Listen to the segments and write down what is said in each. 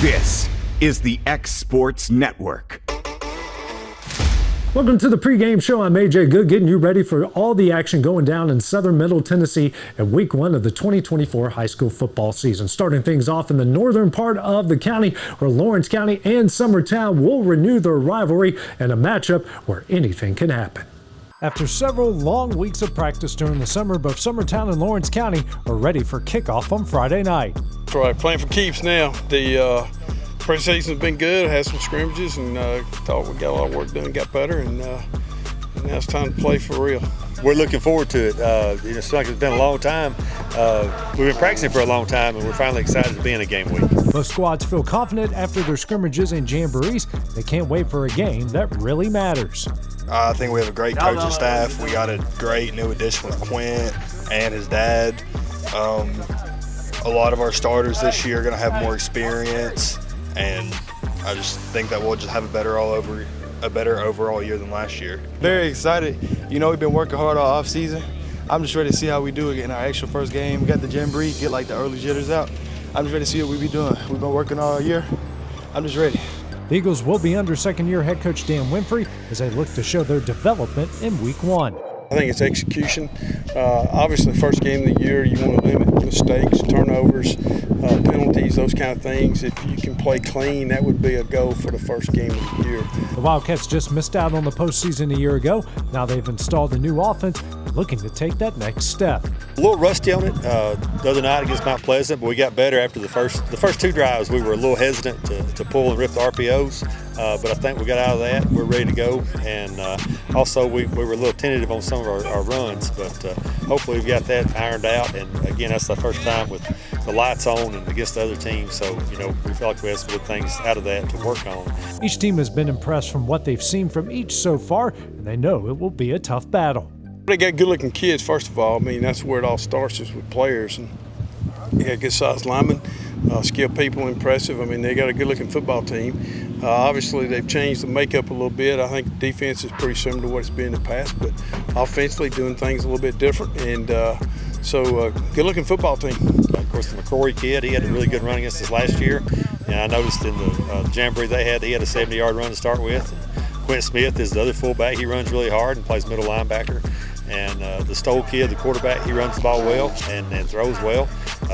This is the X Sports Network. Welcome to the pregame show. I'm AJ Good, getting you ready for all the action going down in southern Middle Tennessee in week 1 of the 2024 high school football season. Starting things off in the northern part of the county, where Lawrence County and Summertown will renew their rivalry in a matchup where anything can happen. After several long weeks of practice during the summer, both Summertown and Lawrence County are ready for kickoff on Friday night. That's right, playing for keeps now. The preseason's been good, had some scrimmages, and thought we got a lot of work done, got better, and now it's time to play for real. We're looking forward to it. It's like it's been a long time. We've been practicing for a long time, and we're finally excited to be in a game week. Both squads feel confident after their scrimmages and jamborees. They can't wait for a game that really matters. I think we have a great coaching staff. We got a great new addition with Quint and his dad. A lot of our starters this year are going to have more experience, and I just think that we'll just have a better overall year than last year. Very excited. You know, we've been working hard all off season. I'm just ready to see how we do it in our actual first game. We got the jamboree, get like the early jitters out. I'm just ready to see what we be doing. We've been working all year. I'm just ready. The Eagles will be under second-year head coach Dan Winfrey as they look to show their development in week 1. I think it's execution. Obviously, first game of the year, you want to limit mistakes, turnovers, penalties, those kind of things. If you can play clean, that would be a goal for the first game of the year. The Wildcats just missed out on the postseason a year ago. Now they've installed a new offense, looking to take that next step. A little rusty on it the other night against Mount Pleasant, but we got better after the first 2 drives. We were a little hesitant to pull and rip the RPOs, but I think we got out of that. We're ready to go, and also we were a little tentative on some of our runs, but hopefully we've got that ironed out. And again, that's the first time with the lights on and against the other team, so we feel like we have some good things out of that to work on. Each team has been impressed from what they've seen from each so far, and they know it will be a tough battle. They got good-looking kids, first of all. I mean, that's where it all starts, is with players. And they got good-sized linemen, skilled people, impressive. I mean, they got a good-looking football team. Obviously, they've changed the makeup a little bit. I think the defense is pretty similar to what it's been in the past, but offensively doing things a little bit different. And so good-looking football team. Of course, the McCrory kid, he had a really good run against us last year. And I noticed in the jamboree he had a 70-yard run to start with. Quint Smith is the other fullback. He runs really hard and plays middle linebacker. And the Stoll kid, the quarterback, he runs the ball well and throws well.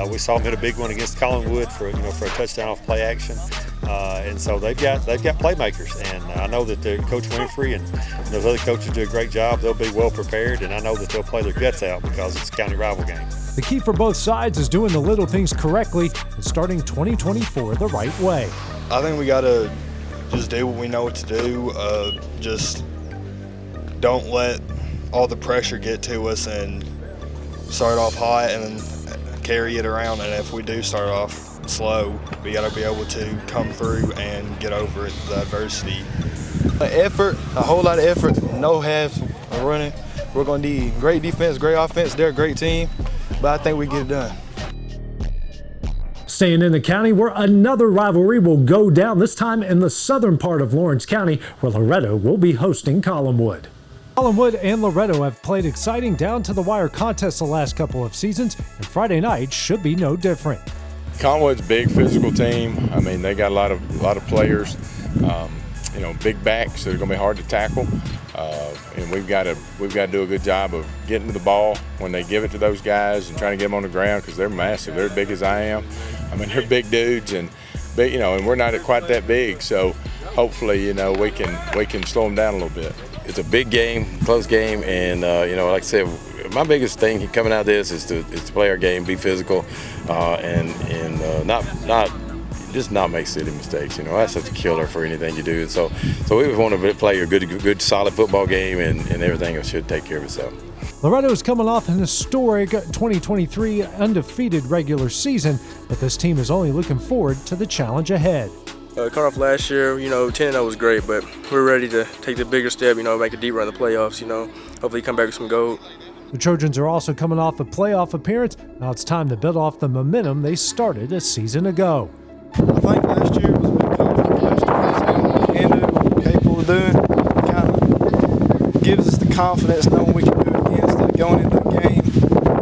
We saw him hit a big one against Collinwood for a touchdown off play action. And so they've got playmakers, and I know that Coach Winfrey and those other coaches do a great job. They'll be well prepared, and I know that they'll play their guts out because it's a county rival game. The key for both sides is doing the little things correctly and starting 2024 the right way. I think we got to just do what we know what to do. Just don't let all the pressure get to us and start off hot and then carry it around. And if we do start off slow, we got to be able to come through and get over it, the adversity. Effort, a whole lot of effort, no halves running. We're going to need great defense, great offense. They're a great team, but I think we get it done. Staying in the county where another rivalry will go down, this time in the southern part of Lawrence County, where Loretto will be hosting Collinwood. Collinwood and Loretto have played exciting down-to-the-wire contests the last couple of seasons, and Friday night should be no different. Collinwood's a big physical team. I mean, they got a lot of players, big backs that are going to be hard to tackle, and we've got to do a good job of getting to the ball when they give it to those guys and trying to get them on the ground because they're massive. They're as big as I am. I mean, they're big dudes, and and we're not quite that big. So hopefully, we can slow them down a little bit. It's a big game, close game, and like I said, my biggest thing coming out of this is to play our game, be physical, and not make silly mistakes. That's such a killer for anything you do. And so we want to play a good, solid football game, and everything should take care of itself. Loretto is coming off an historic 2023 undefeated regular season, but this team is only looking forward to the challenge ahead. Coming off last year, 10-0 was great, but we're ready to take the bigger step, make a deep run in the playoffs, hopefully come back with some gold. The Trojans are also coming off a playoff appearance. Now it's time to build off the momentum they started a season ago. I think last year was a bit confident. Last year we can do what we're capable of doing. Kind of gives us the confidence knowing we can do it again instead of going into the game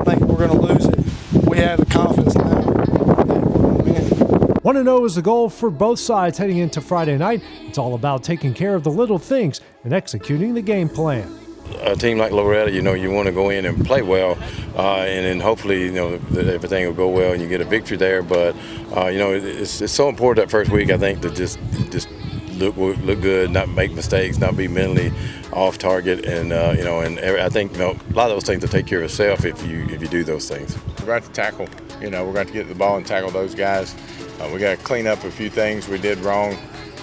thinking we're going to lose it. We have the confidence now that we're going to win. 1-0 is the goal for both sides heading into Friday night. It's all about taking care of the little things and executing the game plan. A team like Loretto, you want to go in and play well, and then hopefully, everything will go well and you get a victory there. But, it's so important that first week, I think, to just look good, not make mistakes, not be mentally off target, and I think a lot of those things will take care of itself if you do those things. We're going to tackle. We're going to get the ball and tackle those guys. We got to clean up a few things we did wrong,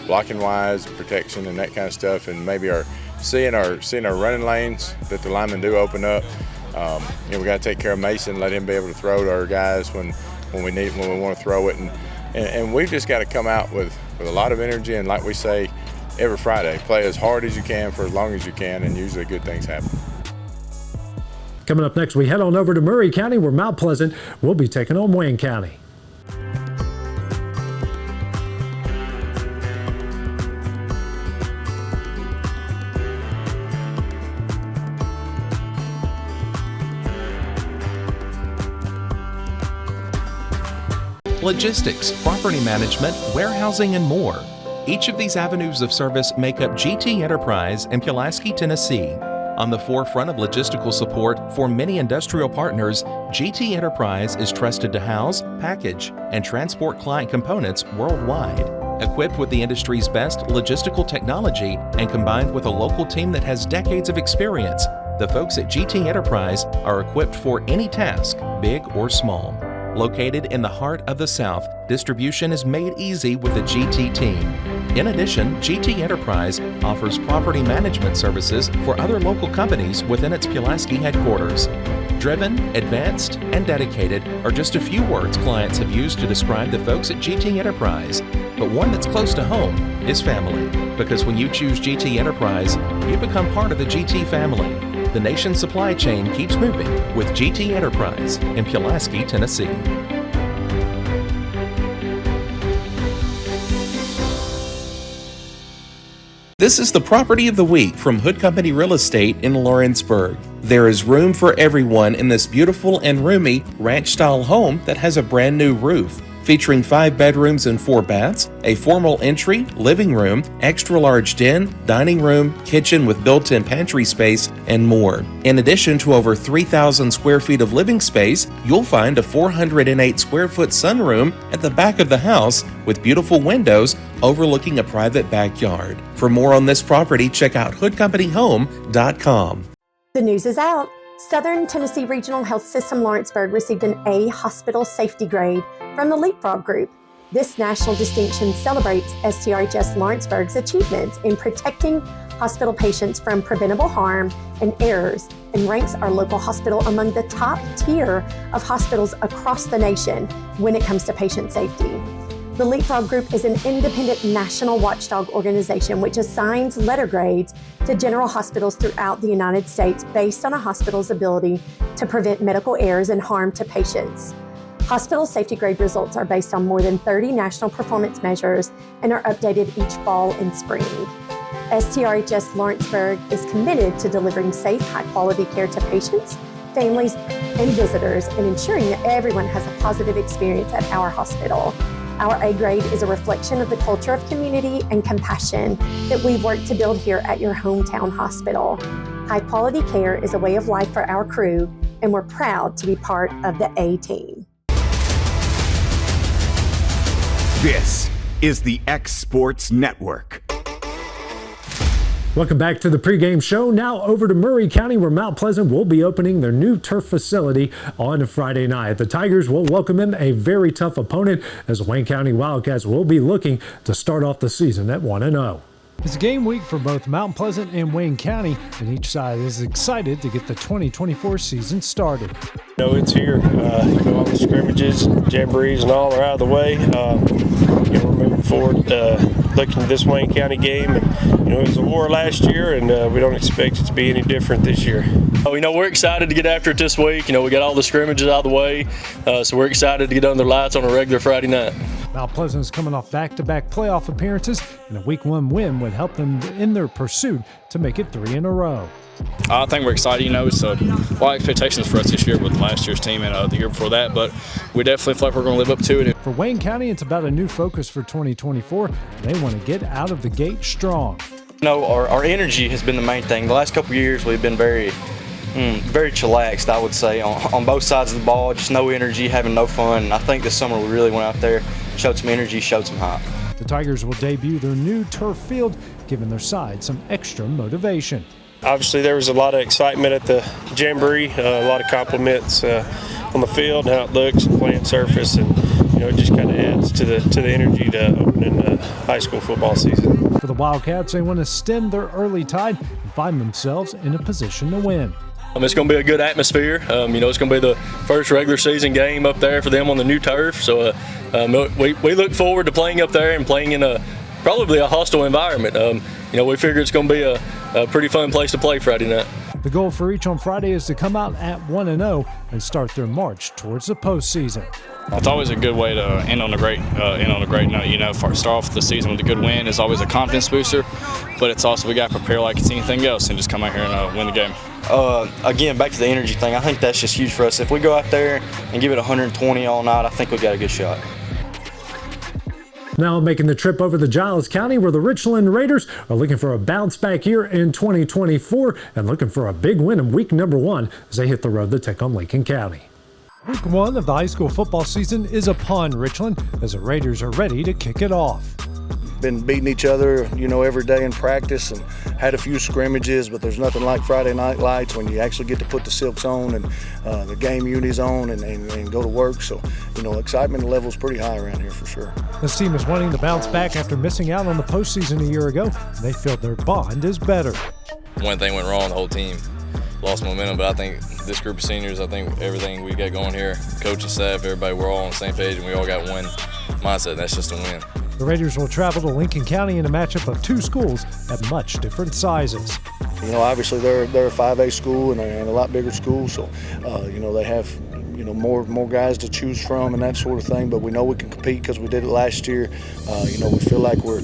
blocking wise, protection, and that kind of stuff, and maybe seeing our running lanes that the linemen do open up. We got to take care of Mason, let him be able to throw to our guys when we want to throw it, and we've just got to come out with a lot of energy, and like we say every Friday, play as hard as you can for as long as you can, and usually good things happen. Coming up next, we head on over to Murray County, where Mount Pleasant will be taking on Wayne County. Logistics, property management, warehousing, and more. Each of these avenues of service make up GT Enterprise in Pulaski, Tennessee. On the forefront of logistical support for many industrial partners, GT Enterprise is trusted to house, package, and transport client components worldwide. Equipped with the industry's best logistical technology and combined with a local team that has decades of experience, the folks at GT Enterprise are equipped for any task, big or small. Located in the heart of the South, distribution is made easy with the GT team. In addition, GT Enterprise offers property management services for other local companies within its Pulaski headquarters. Driven, advanced, and dedicated are just a few words clients have used to describe the folks at GT Enterprise. But one that's close to home is family. Because when you choose GT Enterprise, you become part of the GT family. The nation's supply chain keeps moving with GT Enterprise in Pulaski, Tennessee. This is the Property of the Week from Hood Company Real Estate in Lawrenceburg. There is room for everyone in this beautiful and roomy ranch-style home that has a brand new roof. Featuring 5 bedrooms and 4 baths, a formal entry, living room, extra-large den, dining room, kitchen with built-in pantry space, and more. In addition to over 3,000 square feet of living space, you'll find a 408 square foot sunroom at the back of the house with beautiful windows overlooking a private backyard. For more on this property, check out hoodcompanyhome.com. The news is out. Southern Tennessee Regional Health System Lawrenceburg received an A hospital safety grade from the Leapfrog Group. This national distinction celebrates STRHS Lawrenceburg's achievements in protecting hospital patients from preventable harm and errors and ranks our local hospital among the top tier of hospitals across the nation when it comes to patient safety. The Leapfrog Group is an independent national watchdog organization which assigns letter grades to general hospitals throughout the United States based on a hospital's ability to prevent medical errors and harm to patients. Hospital safety grade results are based on more than 30 national performance measures and are updated each fall and spring. STRHS Lawrenceburg is committed to delivering safe, high-quality care to patients, families, and visitors, and ensuring that everyone has a positive experience at our hospital. Our A grade is a reflection of the culture of community and compassion that we've worked to build here at your hometown hospital. High-quality care is a way of life for our crew, and we're proud to be part of the A team. This is the X Sports Network. Welcome back to the pregame show. Now over to Murray County, where Mount Pleasant will be opening their new turf facility on Friday night. The Tigers will welcome in a very tough opponent as Wayne County Wildcats will be looking to start off the season at 1-0. It's game week for both Mount Pleasant and Wayne County, and each side is excited to get the 2024 season started. It's here. All the scrimmages, jamborees, and all are out of the way. We're moving forward, looking at this Wayne County game. And, it was a war last year, and we don't expect it to be any different this year. We're excited to get after it this week. We got all the scrimmages out of the way, so we're excited to get under the lights on a regular Friday night. Mount Pleasant is coming off back-to-back playoff appearances, and a Week 1 win would help them in their pursuit to make it 3 in a row. I think we're excited. It's a lot of expectations for us this year with last year's team and the year before that, but we definitely feel like we're going to live up to it. For Wayne County, it's about a new focus for 2024. They want to get out of the gate strong. Our energy has been the main thing. The last couple of years, we've been very chillaxed, I would say, on both sides of the ball, just no energy, having no fun. And I think this summer we really went out there, showed some energy, showed some hype. The Tigers will debut their new turf field, giving their side some extra motivation. Obviously, there was a lot of excitement at the Jamboree, a lot of compliments on the field and how it looks and playing surface, and it just kind of adds to the energy to opening the high school football season. For the Wildcats, they want to stem their early tide and find themselves in a position to win. It's going to be a good atmosphere. It's going to be the first regular season game up there for them on the new turf. So we look forward to playing up there and playing in probably a hostile environment. We figure it's going to be a pretty fun place to play Friday night. The goal for each on Friday is to come out at 1-0 and start their march towards the postseason. It's always a good way to end on a great note. Start off the season with a good win is always a confidence booster, but it's also we got to prepare like it's anything else and just come out here and win the game. Again, back to the energy thing, I think that's just huge for us. If we go out there and give it 120 all night, I think we've got a good shot. Now making the trip over to Giles County, where the Richland Raiders are looking for a bounce back year in 2024 and looking for a big win in week number 1 as they hit the road to take on Lincoln County. Week 1 of the high school football season is upon Richland as the Raiders are ready to kick it off. Been beating each other, every day in practice, and had a few scrimmages, but there's nothing like Friday night lights when you actually get to put the silks on and the game unis on and go to work. So, excitement level's pretty high around here for sure. This team is wanting to bounce back after missing out on the postseason a year ago, and they feel their bond is better. One thing went wrong, the whole team lost momentum, but I think this group of seniors, I think everything we got going here, coaching staff, everybody, we're all on the same page and we all got one mindset, and that's just a win. The Raiders will travel to Lincoln County in a matchup of 2 schools at much different sizes. Obviously they're a 5A school and a lot bigger school, so they have more guys to choose from and that sort of thing. But we know we can compete because we did it last year. We feel like we're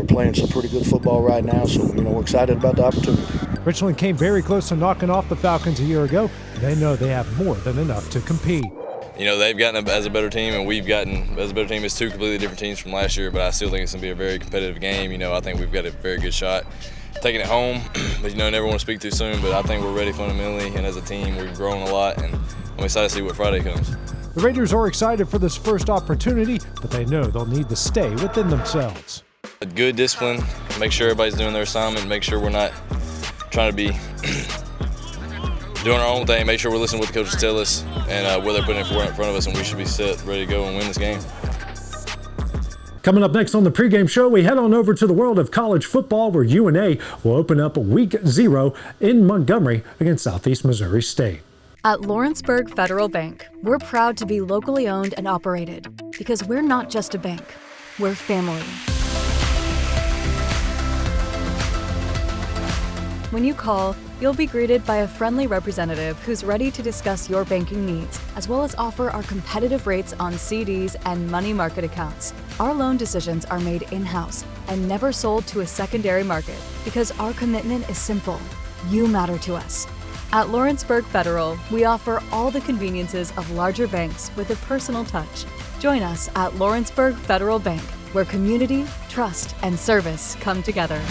playing some pretty good football right now, so we're excited about the opportunity. Richland came very close to knocking off the Falcons a year ago, and they know they have more than enough to compete. They've gotten as a better team, and we've gotten as a better team. It's 2 completely different teams from last year, but I still think it's going to be a very competitive game. I think we've got a very good shot taking it home, but never want to speak too soon, but I think we're ready fundamentally, and as a team, we've grown a lot, and I'm excited to see what Friday comes. The Raiders are excited for this first opportunity, but they know they'll need to stay within themselves. A good discipline, make sure everybody's doing their assignment, make sure we're not trying to be doing our own thing, make sure we're listening to what the coaches tell us and what they're putting in front of us, and we should be set, ready to go and win this game. Coming up next on the pregame show, we head on over to the world of college football, where UNA will open up week 0 in Montgomery against Southeast Missouri State. At Lawrenceburg Federal Bank, we're proud to be locally owned and operated because we're not just a bank, we're family. When you call, you'll be greeted by a friendly representative who's ready to discuss your banking needs, as well as offer our competitive rates on CDs and money market accounts. Our loan decisions are made in-house and never sold to a secondary market because our commitment is simple. You matter to us. At Lawrenceburg Federal, we offer all the conveniences of larger banks with a personal touch. Join us at Lawrenceburg Federal Bank, where community, trust, and service come together.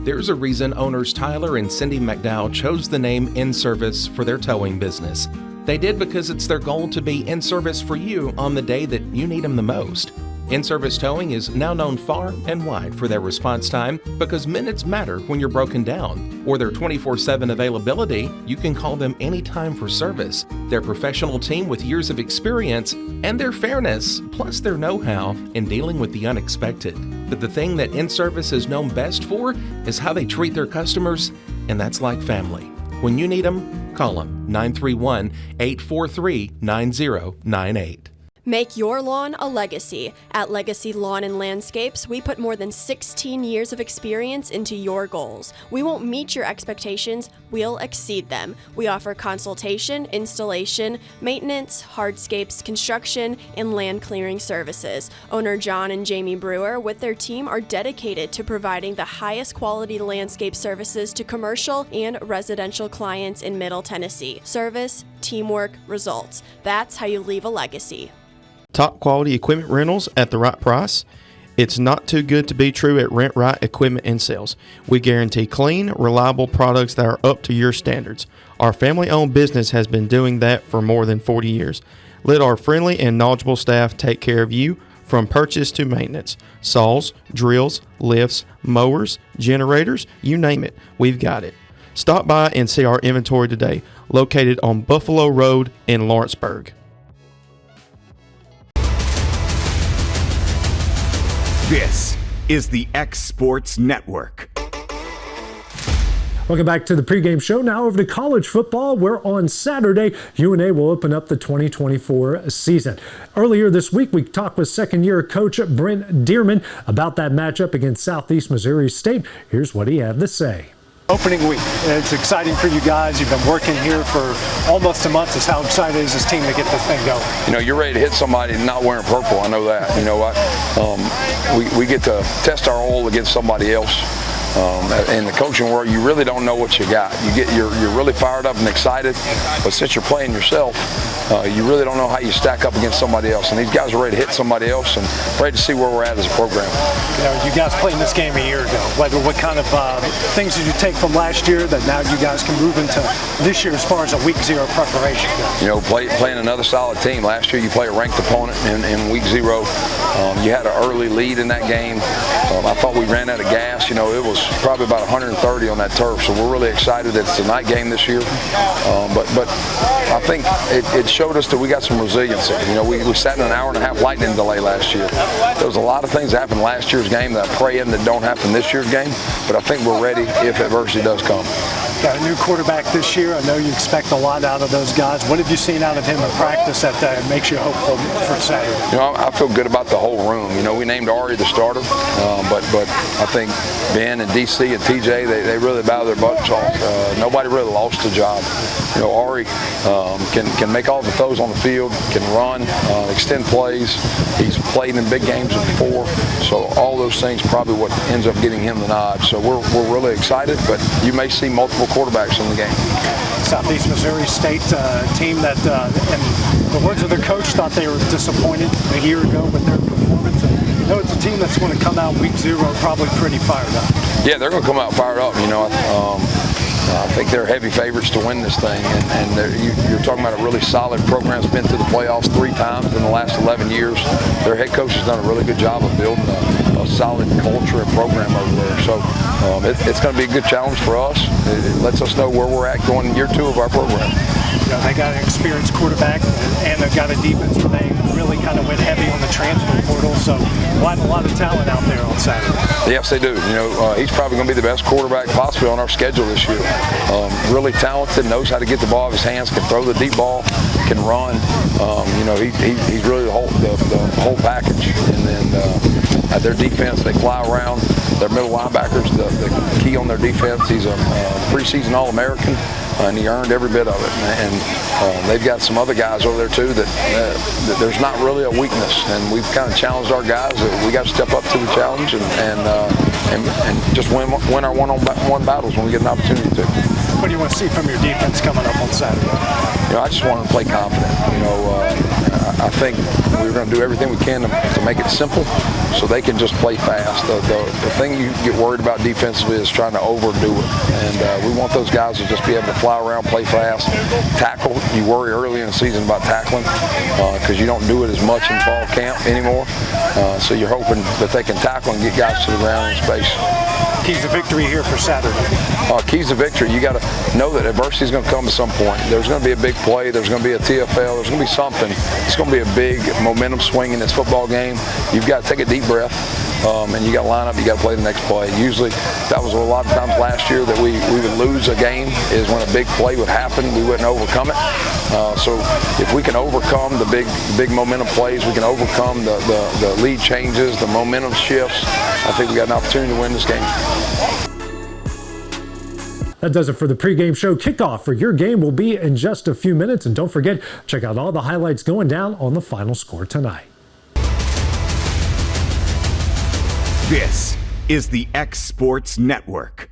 There's a reason owners Tyler and Cindy McDowell chose the name In Service for their towing business. They did because it's their goal to be in service for you on the day that you need them the most. In-Service Towing is now known far and wide for their response time because minutes matter when you're broken down. Or their 24/7 availability, you can call them anytime for service. Their professional team with years of experience and their fairness, plus their know-how in dealing with the unexpected. But the thing that In-Service is known best for is how they treat their customers, and that's like family. When you need them, call them 931-843-9098. Make your lawn a legacy. At Legacy Lawn and Landscapes, we put more than 16 years of experience into your goals. We won't meet your expectations, we'll exceed them. We offer consultation, installation, maintenance, hardscapes, construction, and land clearing services. Owner John and Jamie Brewer with their team are dedicated to providing the highest quality landscape services to commercial and residential clients in Middle Tennessee. Service, teamwork, results. That's how you leave a legacy. Top quality equipment rentals at the right price. It's not too good to be true at Rent Right Equipment and Sales. We guarantee clean, reliable products that are up to your standards. Our family-owned business has been doing that for more than 40 years. Let our friendly and knowledgeable staff take care of you from purchase to maintenance. Saws, drills, lifts, mowers, generators, you name it, we've got it. Stop by and see our inventory today, located on Buffalo Road in Lawrenceburg. This is the X Sports Network. Welcome back to the pregame show. Now over to college football, where on Saturday, UNA will open up the 2024 season. Earlier this week, we talked with second-year coach Brent Dearmon about that matchup against Southeast Missouri State. Here's what he had to say. Opening week, it's exciting for you guys. You've been working here for almost a month. Just how excited is this team to get this thing going? You know, you're ready to hit somebody not wearing purple. I know that. You know what? We get to test our oil against somebody else. In the coaching world, you really don't know what you got. You're really fired up and excited, but since you're playing yourself, you really don't know how you stack up against somebody else. And these guys are ready to hit somebody else and ready to see where we're at as a program. You know, you guys played this game a year ago. What kind of things did you take from last year that now you guys can move into this year as far as a week zero preparation goes? You know, playing another solid team. Last year you play a ranked opponent in week zero. You had an early lead in that game. I thought we ran out of gas. You know, it was probably about 130 on that turf, so we're really excited that it's a night game this year. But I think it showed us that we got some resiliency. You know, we sat in an hour-and-a-half lightning delay last year. There was a lot of things that happened last year's game that I pray that don't happen this year's game, but I think we're ready if adversity does come. Got a new quarterback this year. I know you expect a lot out of those guys. What have you seen out of him in practice that makes you hopeful for Saturday? You know, I feel good about the whole room. You know, we named Ari the starter, but I think Ben and DC and TJ, they really bow their butts off. Nobody really lost a job. You know, Ari can make all the throws on the field, can run, extend plays. He's played in big games before, so all those things probably what ends up getting him the nod. So we're really excited, but you may see multiple quarterbacks in the game. Southeast Missouri State team that, in the words of their coach, thought they were disappointed a year ago with their performance. And, you know, it's a team that's going to come out week zero probably pretty fired up. Yeah, they're going to come out fired up. You know, I think they're heavy favorites to win this thing, and you're talking about a really solid program that's been to the playoffs 3 times in the last 11 years. Their head coach has done a really good job of building a solid culture and program over there. So it's going to be a good challenge for us. It lets us know where we're at going in year 2 of our program. You know, they got an experienced quarterback, and they've got a defense where they really kind of went heavy on the transfer portal. So a lot of talent out there on Saturday. Yes, they do. You know, he's probably going to be the best quarterback possibly on our schedule this year. Really talented, knows how to get the ball out of his hands, can throw the deep ball, can run. You know, he's really the whole package. And then their defense, they fly around. Their middle linebackers, the key on their defense. He's a preseason All-American, and he earned every bit of it. And they've got some other guys over there too that there's not really a weakness. And we've kind of challenged our guys that we got to step up to the challenge and just win our one-on-one battles when we get an opportunity to. What do you want to see from your defense coming up on Saturday? You know, I just want them to play confident. You know, I think we're going to do everything we can to make it simple so they can just play fast. The thing you get worried about defensively is trying to overdo it. And we want those guys to just be able to fly around, play fast, tackle. You worry early in the season about tackling because you don't do it as much in fall camp anymore. So you're hoping that they can tackle and get guys to the ground in space. Keys to victory here for Saturday. Keys to victory, you got to know that adversity is going to come at some point. There's going to be a big play. There's going to be a TFL. There's going to be something. It's going to be a big momentum swing in this football game. You've got to take a deep breath, and you got to line up. You got to play the next play. Usually, that was a lot of times last year that we would lose a game is when a big play would happen. We wouldn't overcome it. So if we can overcome the big momentum plays, we can overcome the lead changes, the momentum shifts, I think we got an opportunity to win this game. That does it for the pregame show. Kickoff for your game will be in just a few minutes. And don't forget, check out all the highlights going down on the final score tonight. This is the X Sports Network.